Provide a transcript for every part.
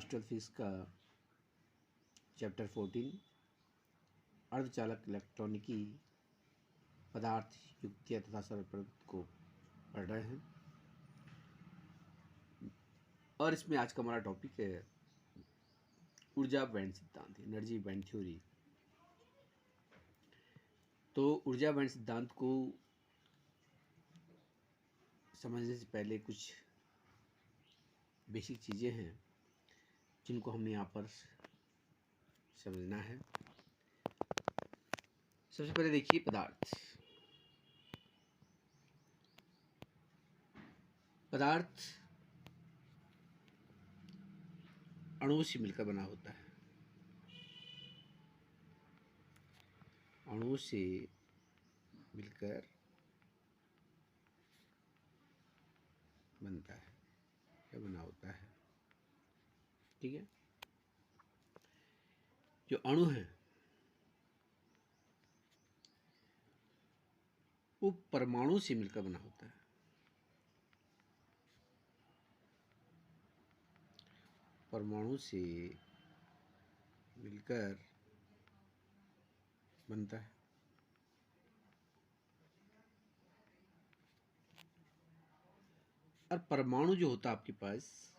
Class 12 physics का chapter 14 अर्धचालक इलेक्ट्रॉनिकी पदार्थ युक्तियाँ तथा सरल प्रयुक्त को पढ़ रहे हैं। और इसमें आज का हमारा टॉपिक है ऊर्जा बैंड सिद्धांत, एनर्जी बैंड थ्योरी। तो ऊर्जा बैंड सिद्धांत को समझने से पहले कुछ बेसिक चीज़ें हैं जिनको हमें यहाँ पर समझना है। सबसे पहले देखिए पदार्थ अणुओं से मिलकर बना होता है। अणुओं से मिलकर बनता है या बना होता है। ठीक है, जो अणु है वो परमाणु से मिलकर बना होता है। परमाणु से मिलकर बनता है। और परमाणु जो होता है आपके पास,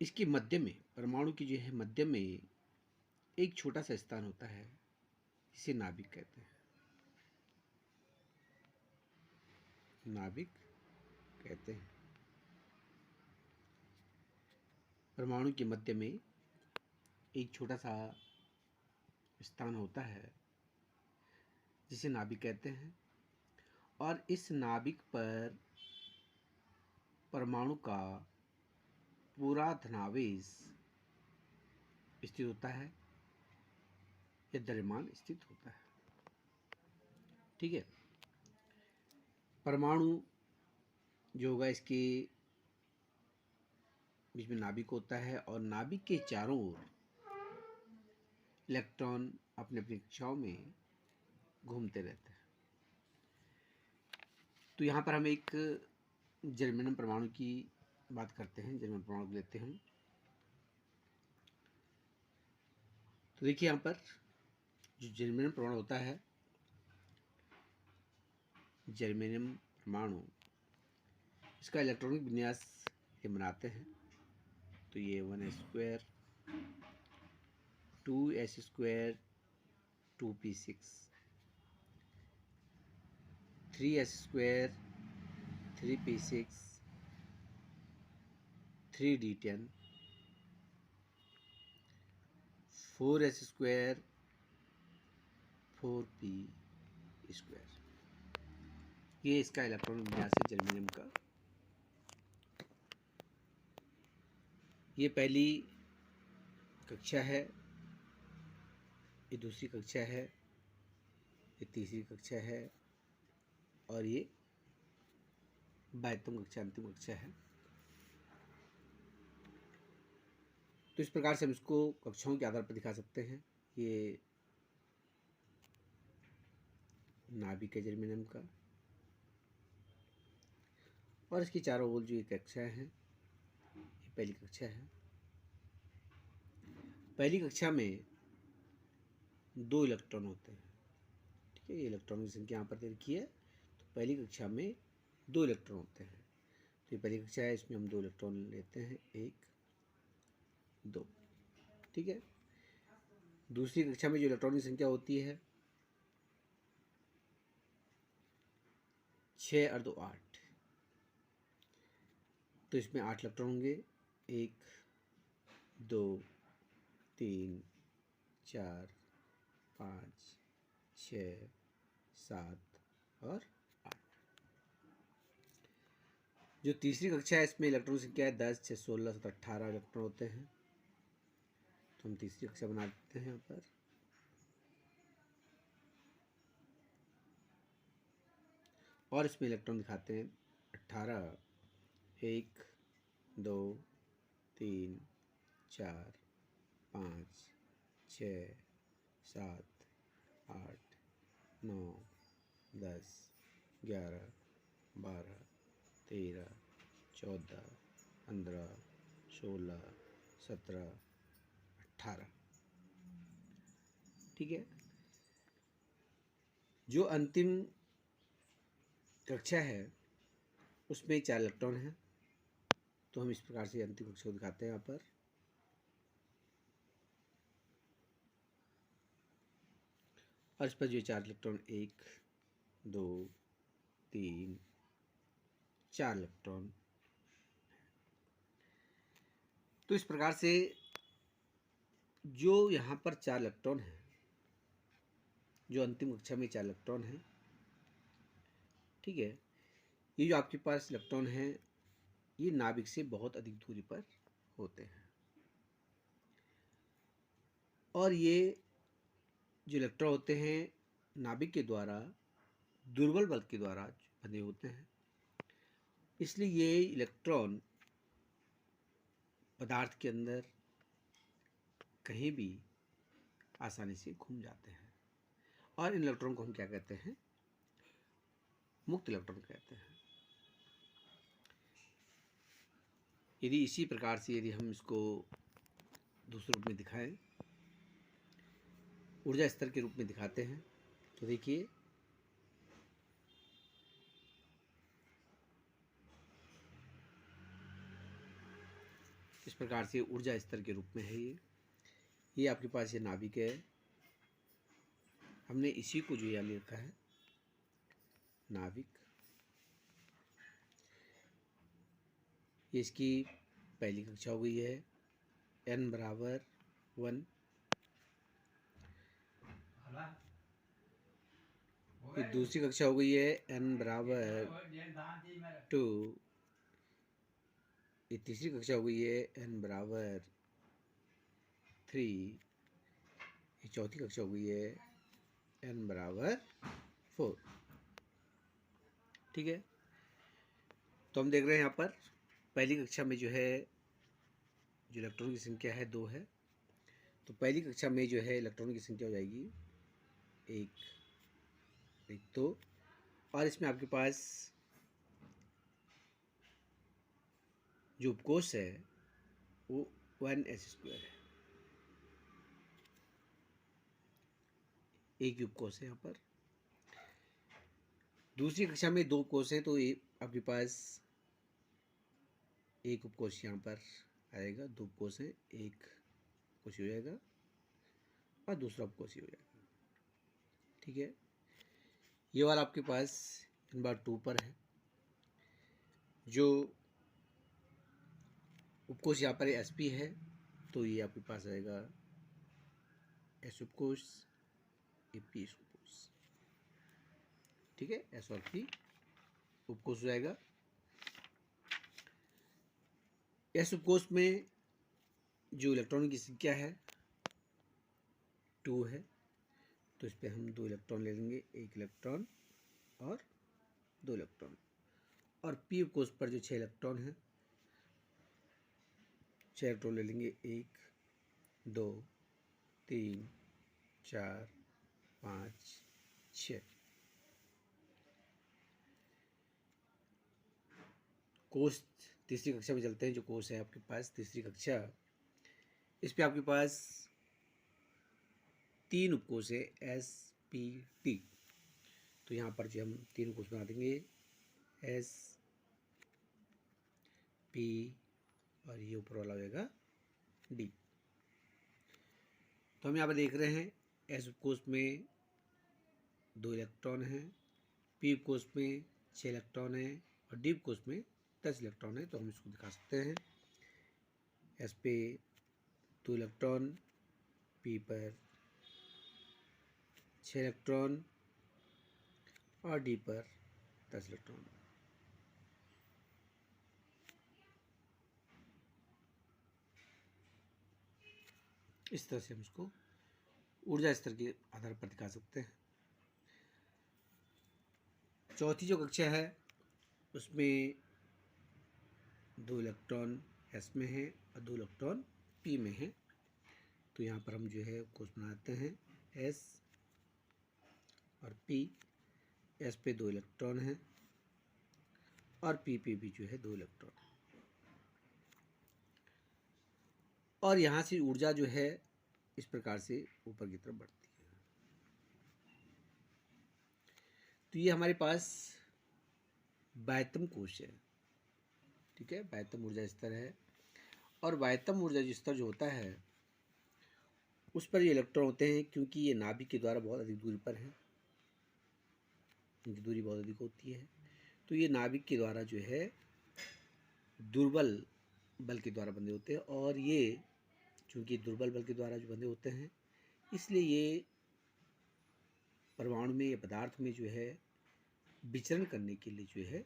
इसके मध्य में, परमाणु की जो है मध्य में एक छोटा सा स्थान होता है जिसे नाभिक कहते हैं। नाभिक कहते हैं। परमाणु के मध्य में एक छोटा सा स्थान होता है जिसे नाभिक कहते हैं। और इस नाभिक पर परमाणु का पूरा धनावेश स्थित होता है या द्रव्यमान स्थित होता है। ठीक है, परमाणु जो होगा इसके बीच में नाभिक होता है और नाभिक के चारों ओर इलेक्ट्रॉन अपने अपनी कक्षाओं में घूमते रहते हैं। तो यहाँ पर हम एक जर्मेनियम परमाणु की बात करते हैं, जर्मेनियम परमाणु लेते हैं। तो देखिए यहाँ पर जो जर्मेनियम परमाणु होता है, जर्मेनियम परमाणु, इसका इलेक्ट्रॉनिक विन्यास ये बनाते हैं। तो ये 1s² 2s², 2p6, 3s², 3p6, 3d10, 4s², 4p²। ये इसका इलेक्ट्रॉनिक विन्यास है जर्मेनियम का। ये पहली कक्षा है, ये दूसरी कक्षा है, ये तीसरी कक्षा है और ये 22वीं कक्षा, अंतिम कक्षा है। तो इस प्रकार से हम इसको कक्षाओं के आधार पर दिखा सकते हैं। ये नाभिक है जर्मेनियम का और इसकी चारों ओर जो ये कक्षाएं हैं, ये पहली कक्षा है। पहली कक्षा में 2 इलेक्ट्रॉन होते हैं। ठीक है, ये इलेक्ट्रॉनों की संख्या यहाँ पर दे रखी है। तो पहली कक्षा में 2 इलेक्ट्रॉन होते हैं। तो ये पहली कक्षा है, इसमें हम 2 इलेक्ट्रॉन लेते हैं, 1 2। ठीक है, दूसरी कक्षा में जो इलेक्ट्रॉन की संख्या होती है 6 और 2 8। तो इसमें 8 इलेक्ट्रॉन होंगे, 1 2 3 4 5 6 7 और 8। जो तीसरी कक्षा है इसमें इलेक्ट्रॉन संख्या है 10 6 16 17 18 इलेक्ट्रॉन होते हैं। तो हम तीसरी कक्षा बना देते हैं यहाँ पर। और इसमें इलेक्ट्रॉन दिखाते हैं 18, 1 2 3 4 5 6 7 8 9 10 11, 12, 13, 14, 15, 16, 17, 18। ठीक है। जो अंतिम कक्षा है उसमें 4 इलेक्ट्रॉन हैं, तो हम इस प्रकार से अंतिम कक्षा को दिखाते हैं यहाँ पर। और इस पर जो 4 इलेक्ट्रॉन 1, 2, 3, 4 इलेक्ट्रॉन। तो इस प्रकार से जो यहाँ पर 4 इलेक्ट्रॉन हैं, जो अंतिम कक्षा में 4 इलेक्ट्रॉन हैं, ठीक है, ये जो आपके पास इलेक्ट्रॉन हैं ये नाभिक से बहुत अधिक दूरी पर होते हैं। और ये जो इलेक्ट्रॉन होते हैं नाभिक के द्वारा दुर्बल बल के द्वारा बंधे होते हैं, इसलिए ये इलेक्ट्रॉन पदार्थ के अंदर कहीं भी आसानी से घूम जाते हैं। और इन इलेक्ट्रॉन को हम क्या कहते हैं? मुक्त इलेक्ट्रॉन कहते हैं। यदि इसी प्रकार से यदि हम इसको दूसरे रूप में दिखाएं, ऊर्जा स्तर के रूप में दिखाते हैं, तो देखिए इस प्रकार से ऊर्जा स्तर के रूप में है ये आपके पास ये नाभिक है। हमने इसी को जो यहाँ लिखा है नाभिक, ये इसकी पहली कक्षा हो गई है n बराबर 1। ये दूसरी कक्षा हो गई है n बराबर 2। ये तीसरी कक्षा हो गई है n बराबर 3। ये चौथी कक्षा हो गई है n बराबर 4। ठीक है। तो हम देख रहे हैं यहाँ पर पहली कक्षा में जो है जो इलेक्ट्रॉन की संख्या है 2 है। तो पहली कक्षा में जो है इलेक्ट्रॉन की संख्या हो जाएगी 1, 2। और इसमें आपके पास जो उपकोष है वो 1s² है। एक उपकोष है यहाँ पर। दूसरी कक्षा में 2 उपकोष है, तो आपके पास एक उपकोष यहाँ पर आएगा, 2 उपकोष है, एक उपकोष हो जाएगा और दूसरा उपकोष हो जाएगा। ठीक है। ये वाला आपके पास n/2 पर है। जो उपकोष यहाँ पर sp है, तो ये आपके पास आएगा s उपकोष, ये p उपकोष। ठीक है, s और p उपकोष हो जाएगा। s उपकोष में जो इलेक्ट्रॉन की संख्या है 2 है, तो इस पर हम 2 इलेक्ट्रॉन ले लेंगे, 1 इलेक्ट्रॉन और 2 इलेक्ट्रॉन। और p उपकोष पर जो 6 इलेक्ट्रॉन है, 6 इलेक्ट्रॉन ले लेंगे, 1, 2, 3, 4, 5, 6। कोष तीसरी कक्षा में चलते हैं। जो कोष है आपके पास तीसरी कक्षा, इस पे आपके पास 3 उपकोष है s p t। तो यहाँ पर जो हम 3 उपकोष बना देंगे s p और ये ऊपर वाला हो जाएगा d। तो हम यहाँ पर देख रहे हैं s उपकोष में 2 इलेक्ट्रॉन हैं, p उपकोष में 6 इलेक्ट्रॉन हैं और d उपकोष में 10 इलेक्ट्रॉन है। तो हम इसको दिखा सकते हैं। s पे 2 इलेक्ट्रॉन, p पर 6 इलेक्ट्रॉन और d पर 10 इलेक्ट्रॉन। इस तरह से हम इसको ऊर्जा स्तर के आधार पर दिखा सकते हैं। चौथी जो कक्षा है उसमें 2 इलेक्ट्रॉन s में है और 2 इलेक्ट्रॉन p में है। तो यहाँ पर हम जो है कोष बनाते हैं s और p। एस पे 2 इलेक्ट्रॉन हैं और पी पे भी जो है 2 इलेक्ट्रॉन, और यहाँ से ऊर्जा जो है इस प्रकार से ऊपर की तरफ बढ़ती है। तो ये हमारे पास बाह्यतम कोश है, ठीक है, बाह्यतम ऊर्जा स्तर है। और बाह्यतम ऊर्जा स्तर जो होता है उस पर ये इलेक्ट्रॉन होते हैं, क्योंकि ये नाभिक के द्वारा बहुत अधिक दूरी पर है, इनकी दूरी बहुत अधिक होती है, तो ये नाभिक के द्वारा जो है दुर्बल बल के द्वारा बंधे होते हैं। और ये चूँकि दुर्बल बल के द्वारा जो बंधे होते हैं, इसलिए ये परमाणु में या पदार्थ में जो है विचरण करने के लिए जो है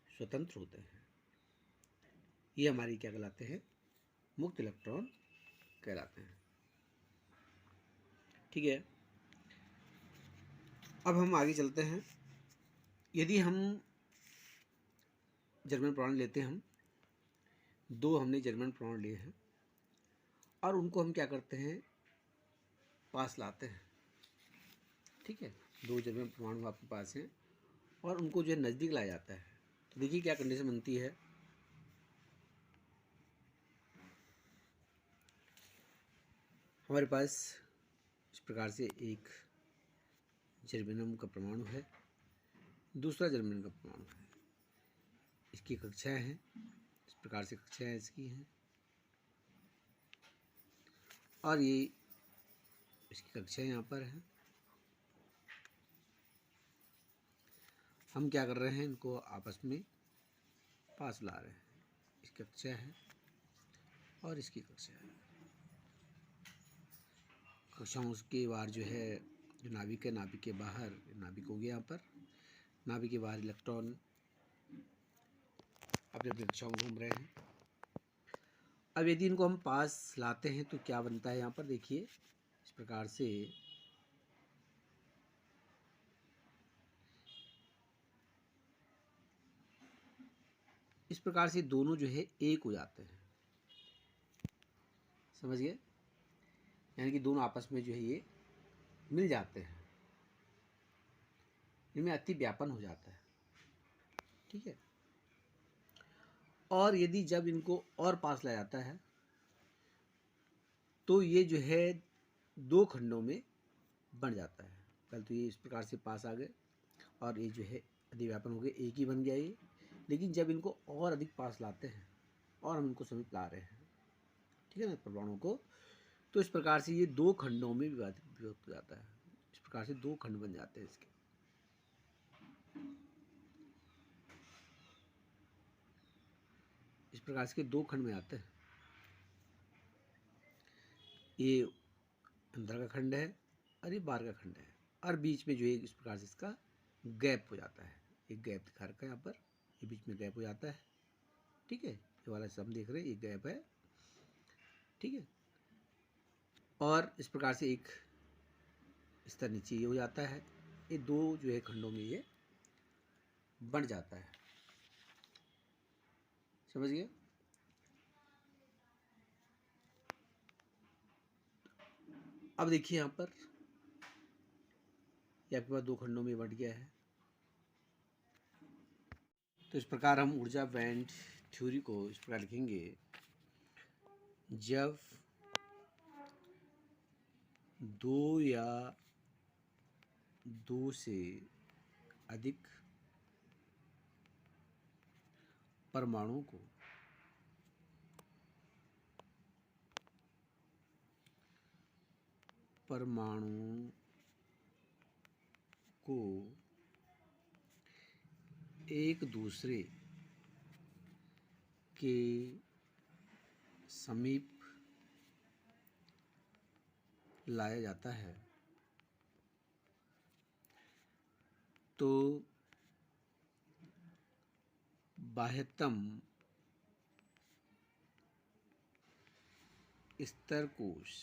स्वतंत्र होते हैं। ये हमारी क्या कहलाते हैं, मुक्त इलेक्ट्रॉन कहलाते हैं, ठीक है। अब हम आगे चलते हैं। यदि हम जर्मन परमाणु लेते हैं, हम 2 हमने जर्मन परमाणु लिए हैं और उनको हम क्या करते हैं, पास लाते हैं, ठीक है। 2 जर्मन परमाणु आपके पास हैं और उनको जो है नज़दीक लाया जाता है। तो देखिए क्या कंडीशन बनती है। हमारे पास इस प्रकार से एक जर्मेनियम का परमाणु है, दूसरा जर्मेनियम का परमाणु है। इसकी कक्षाएं हैं, इस प्रकार से कक्षाएं इसकी हैं, और ये इसकी कक्षाएं यहाँ पर हैं। हम क्या कर रहे हैं, इनको आपस में पास ला रहे हैं। इसकी कक्षा है और इसकी कक्षा है। कक्षाओं के बाहर जो है जो नाभिक है, नाभिक के बाहर नाभिक हो गया, यहाँ पर नाभिक के बाहर इलेक्ट्रॉन अपने अपने कक्षाओं में घूम रहे हैं। अब यदि इनको हम पास लाते हैं तो क्या बनता है, यहाँ पर देखिए इस प्रकार से दोनों जो है एक हो जाते हैं, समझ गए, यानी कि दोनों आपस में जो है ये मिल जाते हैं, इनमें अति व्यापन हो जाता है, ठीक है। और यदि जब इनको और पास लाया जाता है तो ये जो है 2 खंडों में बन जाता है। पहले तो ये इस प्रकार से पास आ गए और ये जो है अधिव्यापन हो गए, एक ही बन गया ये। लेकिन जब इनको और अधिक पास लाते हैं और हम इनको समीप ला रहे हैं, ठीक है ना, परमाणु को, तो इस प्रकार से ये 2 खंडों में विभाजित हो जाता है। इस प्रकार से 2 खंड बन जाते हैं इसके। इस प्रकार से 2 खंड में आते हैं। ये अंदर का खंड है और ये बाहर का खंड है, और बीच में जो है इस प्रकार से इसका गैप हो जाता है। एक गैप दिखा रखा है यहाँ पर, ये बीच में गैप हो जाता है, ठीक है। ये वाला हम देख रहे हैं, ये गैप है, ठीक है। और इस प्रकार से एक स्तर नीचे ये हो जाता है। ये 2 जो है खंडों में ये बन जाता है, समझ गए। अब देखिए यहाँ पर ये आपके पास 2 खंडों में बंट गया है। तो इस प्रकार हम ऊर्जा बैंड थ्योरी को इस प्रकार लिखेंगे, जब 2 या 2 से अधिक परमाणु को एक दूसरे के समीप लाया जाता है तो बाह्यतम स्तर कोश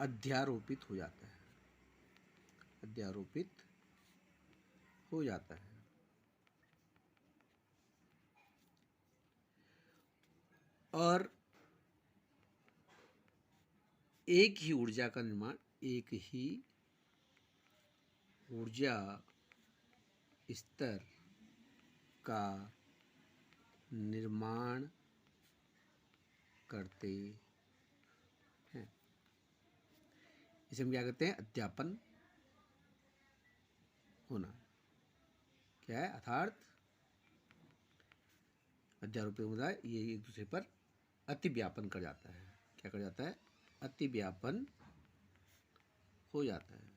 अध्यारोपित हो जाता है, अध्यारोपित हो जाता है। और एक ही ऊर्जा का निर्माण एक ही ऊर्जा स्तर का निर्माण करते हैं। इसे हम क्या कहते हैं? अध्यापन होना। क्या है? अर्थात अध्यारोपित समुदाय ये एक दूसरे पर अतिव्यापन कर जाता है। क्या कर जाता है? अतिव्यापन हो जाता है।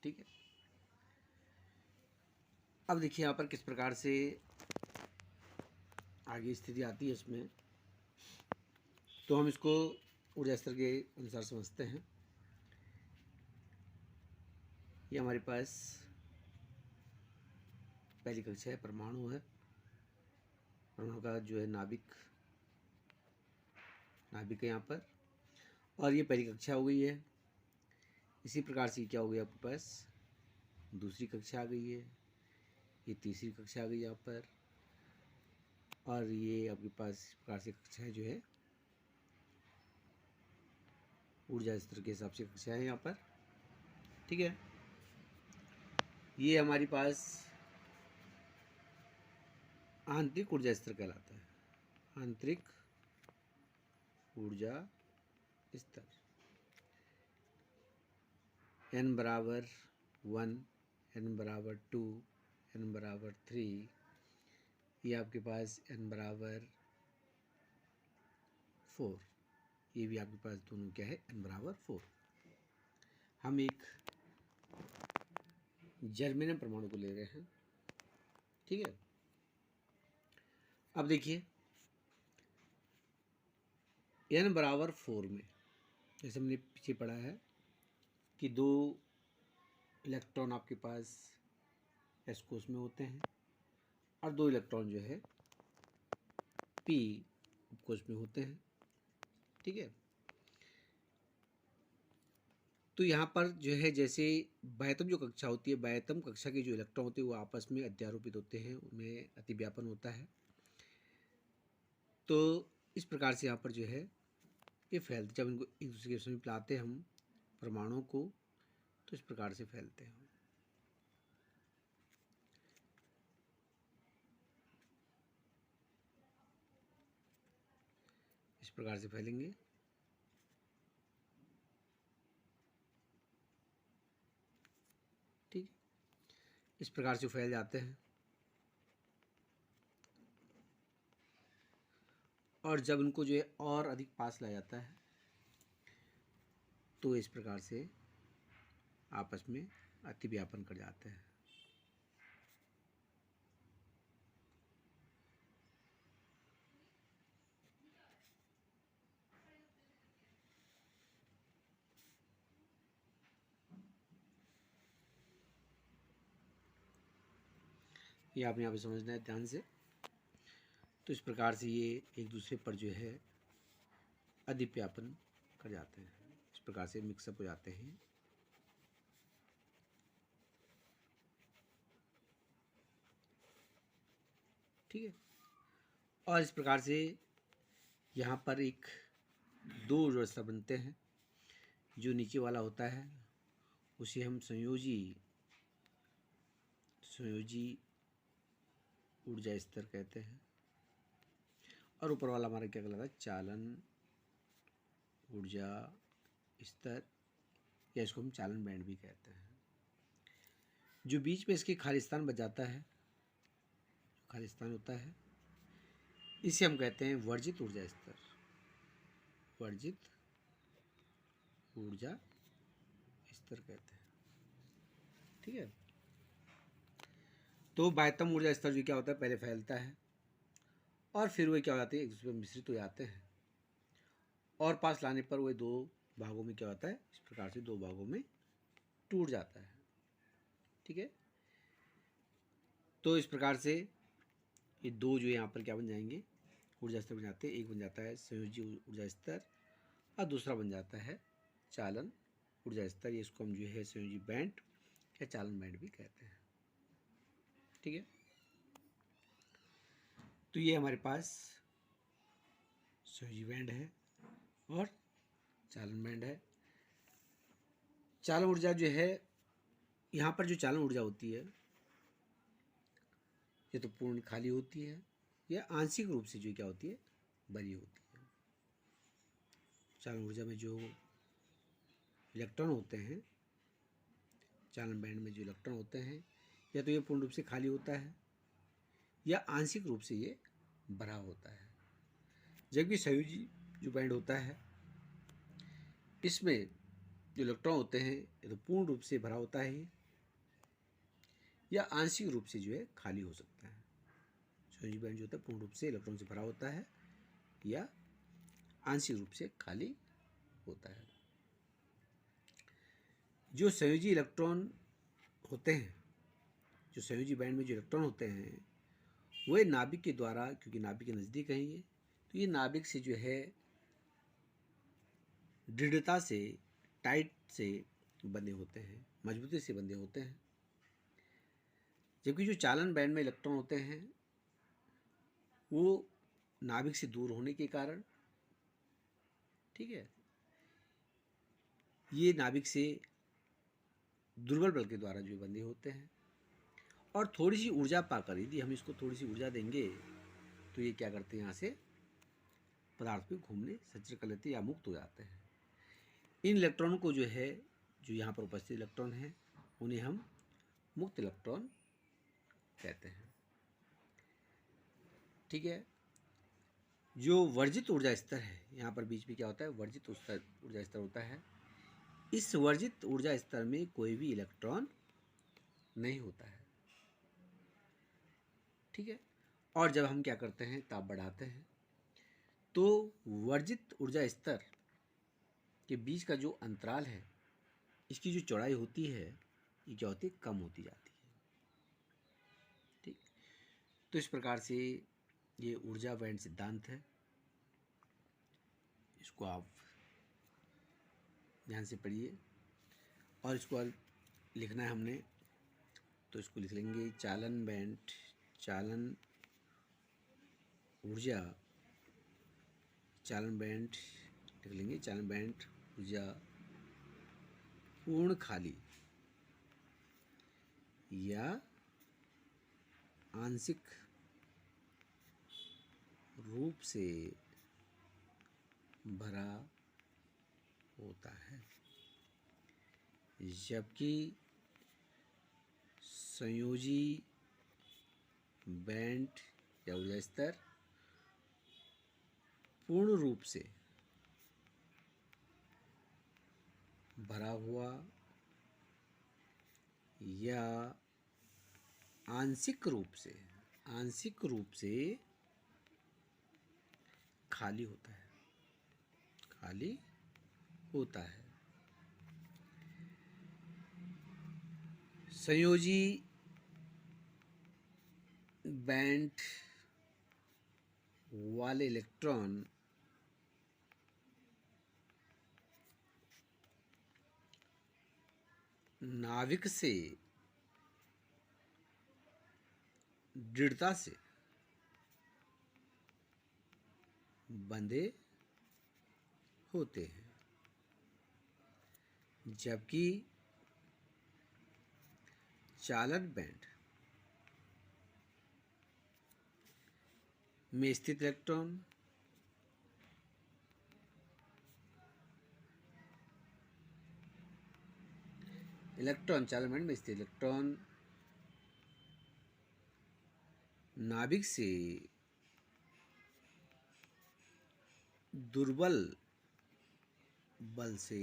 ठीक है। अब देखिए यहाँ पर किस प्रकार से आगे स्थिति आती है इसमें। तो हम इसको ऊर्जा स्तर के अनुसार समझते हैं। ये हमारे पास पहली कक्षा है, परमाणु है। परमाणु का जो है नाभिक है यहाँ पर, और ये पहली कक्षा हो गई है। इसी प्रकार से क्या हो गया आपके पास? दूसरी कक्षा आ गई है, ये तीसरी कक्षा आ गई यहाँ पर, और ये आपके पास इस प्रकार से कक्षाएं जो है ऊर्जा स्तर के हिसाब से कक्षाएं यहाँ पर। ठीक है। ये हमारे पास आंतरिक ऊर्जा स्तर कहलाता है। आंतरिक ऊर्जा स्तर n बराबर 1, n बराबर 2, n बराबर 3, ये आपके पास n बराबर 4, ये भी आपके पास दोनों क्या है? n बराबर 4। हम एक जर्मेनियम परमाणु को ले रहे हैं। ठीक है। अब देखिए n बराबर 4 में, जैसे हमने पीछे पढ़ा है कि 2 इलेक्ट्रॉन आपके पास s कोश में होते हैं और 2 इलेक्ट्रॉन जो है p उपकोश में होते हैं। ठीक है। तो यहाँ पर जो है जैसे बाह्यतम जो कक्षा होती है, बाह्यतम कक्षा के जो इलेक्ट्रॉन होते हैं वो आपस में अध्यारोपित होते हैं, उनमें अतिव्यापन होता है। तो इस प्रकार से यहाँ पर जो है ये फैलते, जब इनको एक दूसरे के समीप लाते हैं हम परमाणुओं को, तो इस प्रकार से फैलते हैं। इस प्रकार से फैलेंगे। ठीक, इस प्रकार से फैल जाते हैं। और जब उनको जो है और अधिक पास लाया जाता है तो इस प्रकार से आपस में अतिव्यापन कर जाते हैं। ये आपने यहाँ पे समझना है ध्यान से। तो इस प्रकार से ये एक दूसरे पर जो है अधिव्यापन कर जाते हैं, इस प्रकार से मिक्सअप हो जाते हैं। ठीक है। और इस प्रकार से यहाँ पर एक 2 ऊर्जा स्तर बनते हैं। जो नीचे वाला होता है उसे हम संयोजी ऊर्जा स्तर कहते हैं, और ऊपर वाला हमारा क्या कहलाता है? चालन ऊर्जा स्तर, या इसको हम चालन बैंड भी कहते हैं। जो बीच में इसके खालिस्तान बच जाता है, खालिस्तान होता है, इसे हम कहते हैं वर्जित ऊर्जा स्तर। वर्जित ऊर्जा स्तर कहते हैं। ठीक है। तो बाह्यतम ऊर्जा स्तर जो क्या होता है, पहले फैलता है और फिर वे क्या हो जाते हैं? एक दूसरे में मिश्रित हो जाते हैं, और पास लाने पर वे 2 भागों में क्या होता है? इस प्रकार से 2 भागों में टूट जाता है। ठीक है। तो इस प्रकार से ये 2 जो यहाँ पर क्या बन जाएंगे? ऊर्जा स्तर बन जाते हैं। एक बन जाता है संयोजी ऊर्जा स्तर और दूसरा बन जाता है चालन ऊर्जा स्तर। ये इसको हम जो है संयोजी बैंड या चालन बैंड भी कहते हैं। ठीक है। तो ये हमारे पास संयोजी बैंड है और चालन बैंड है। चालन ऊर्जा जो है, यहाँ पर जो चालन ऊर्जा होती है ये तो पूर्ण खाली होती है या आंशिक रूप से जो क्या होती है, भरी होती है। चालन ऊर्जा में जो इलेक्ट्रॉन होते हैं, चालन बैंड में जो इलेक्ट्रॉन होते हैं, या तो ये पूर्ण रूप से खाली होता है या आंशिक रूप से ये भरा होता है। जबकि संयोजी जो बैंड होता है, इसमें जो इलेक्ट्रॉन होते हैं ये तो पूर्ण रूप से भरा होता है या आंशिक रूप से जो है खाली हो सकता है। संयोजी बैंड जो होता है पूर्ण रूप से इलेक्ट्रॉन से भरा होता है या आंशिक रूप से खाली होता है। जो संयोजी इलेक्ट्रॉन होते हैं, जो संयोजी बैंड में जो इलेक्ट्रॉन होते हैं, वे नाभिक के द्वारा, क्योंकि नाभिक के नज़दीक है ये, तो ये नाभिक से जो है दृढ़ता से, टाइट से बंधे होते हैं, मजबूती से बंधे होते हैं। जबकि जो चालन बैंड में इलेक्ट्रॉन होते हैं वो नाभिक से दूर होने के कारण, ठीक है, ये नाभिक से दुर्बल बल के द्वारा जो बंधे होते हैं और थोड़ी सी ऊर्जा पाकर, यदि हम इसको थोड़ी सी ऊर्जा देंगे तो ये क्या करते हैं, यहाँ से पदार्थ पे घूमने सचर कर लेते हैं या मुक्त हो जाते हैं। इन इलेक्ट्रॉनों को जो है, जो यहाँ पर उपस्थित इलेक्ट्रॉन हैं, उन्हें हम मुक्त इलेक्ट्रॉन कहते हैं। ठीक है। जो वर्जित ऊर्जा स्तर है, यहाँ पर बीच में क्या होता है, वर्जित ऊर्जा स्तर होता है। इस वर्जित ऊर्जा स्तर में कोई भी इलेक्ट्रॉन नहीं होता है। ठीक है। और जब हम क्या करते हैं, ताप बढ़ाते हैं, तो वर्जित ऊर्जा स्तर के बीच का जो अंतराल है, इसकी जो चौड़ाई होती है, ये क्या होती है, कम होती जाती है। ठीक। तो इस प्रकार से ये ऊर्जा बैंड सिद्धांत है, इसको आप ध्यान से पढ़िए। और इसको लिखना है हमने, तो इसको लिख लेंगे चालन बैंड, चालन ऊर्जा, चालन बैंड लिख लेंगे, चालन बैंड ऊर्जा पूर्ण खाली या आंशिक रूप से भरा होता है। जबकि संयोजी बैंड या ऊर्जा स्तर पूर्ण रूप से भरा हुआ या आंशिक रूप से खाली होता है, खाली होता है। संयोजी बैंड वाले इलेक्ट्रॉन नाभिक से दृढ़ता से बंधे होते हैं। जबकि चालन बैंड में स्थित इलेक्ट्रॉन चालन बैंड में स्थित इलेक्ट्रॉन नाभिक से दुर्बल बल से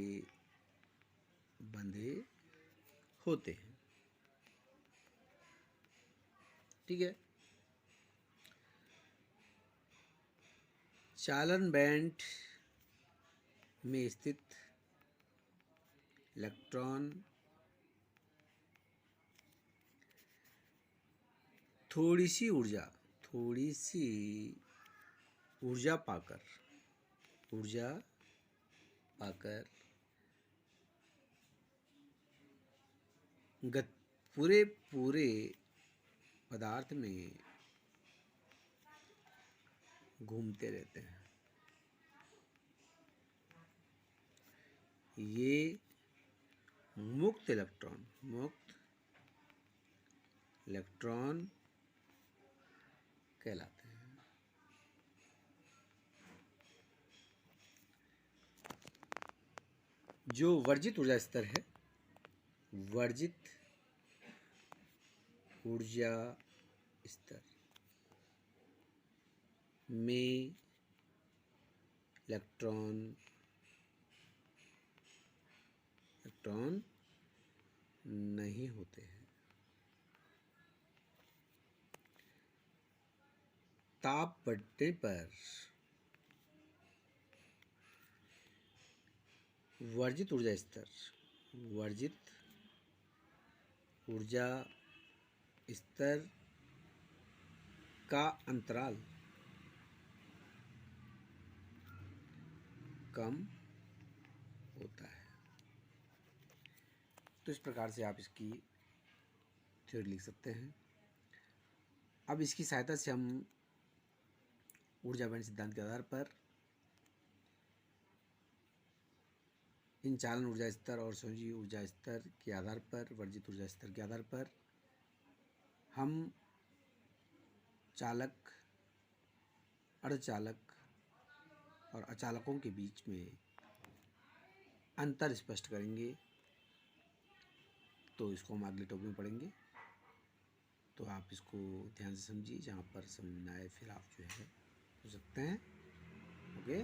बंधे होते हैं। ठीक है। चालन बैंड में स्थित इलेक्ट्रॉन थोड़ी सी ऊर्जा पाकर पूरे पदार्थ में घूमते रहते हैं। ये मुक्त इलेक्ट्रॉन कहलाते हैं। जो वर्जित ऊर्जा स्तर है, वर्जित ऊर्जा स्तर में इलेक्ट्रॉन नहीं होते हैं। ताप बढ़ने पर वर्जित ऊर्जा स्तर का अंतराल कम होता है। तो इस प्रकार से आप इसकी थ्योरी लिख सकते हैं। अब इसकी सहायता से हम ऊर्जा बैंड सिद्धांत के आधार पर इन चालन ऊर्जा स्तर और संयोजी ऊर्जा स्तर के आधार पर, वर्जित ऊर्जा स्तर के आधार पर हम चालक, अर्धचालक और अचालकों के बीच में अंतर स्पष्ट करेंगे। तो इसको हम अगले टॉपिक में पढ़ेंगे। तो आप इसको ध्यान से समझिए, जहाँ पर समझना है फिर आप जो है हो सकते हैं। ओके।